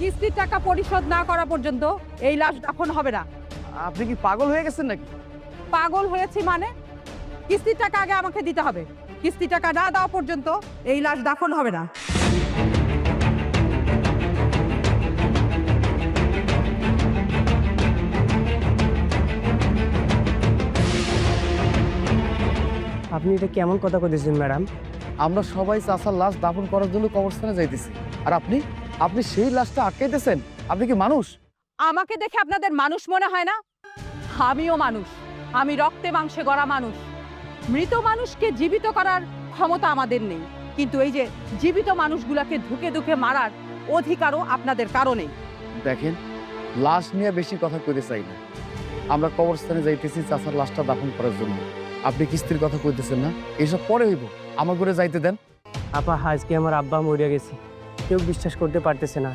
কিস্তির টাকা পরিশোধ না করা পর্যন্ত এই লাশ দাফন হবে না। আপনি কি পাগল হয়ে গেছেন নাকি? পাগল হয়েছি মানে? কিস্তির টাকা আগে আমাকে দিতে হবে। কিস্তি টাকা না দেওয়া পর্যন্ত এই লাশ দাফন হবে না। আপনি এটা কেমন কথা কইতেছেন ম্যাডাম? আমরা সবাই চাচার লাশ দাফন করার জন্য কবরস্থানে যাইতেছি, আর আপনি আপনি সেই লাশটা আটকাইতেছেন? আপনি কি মানুষ? আমাকে দেখে আপনাদের মানুষ মনে হয় না? আমিও মানুষ। আমি রক্তে মাংসে গড়া মানুষ। মৃত মানুষকে জীবিত করার ক্ষমতা আমাদের নেই, কিন্তু এই যে জীবিত মানুষগুলোকে ধুকে ধুকে মারার অধিকারও আপনাদের কারণে। দেখেন, লাশ নিয়ে বেশি কথা কইতে চাই না। আমরা কবরস্থানে যাইতেছি চাচার লাশটা দাফন করার জন্য। আপনি কিস্তির কথা কইতেছেন না? এসব পরে হইব, আমার করে যাইতে দেন। আপা, আজকে আমার আব্বা মরিয়া গেছে, কেউ বিশ্বাস করতে পারতেছে না।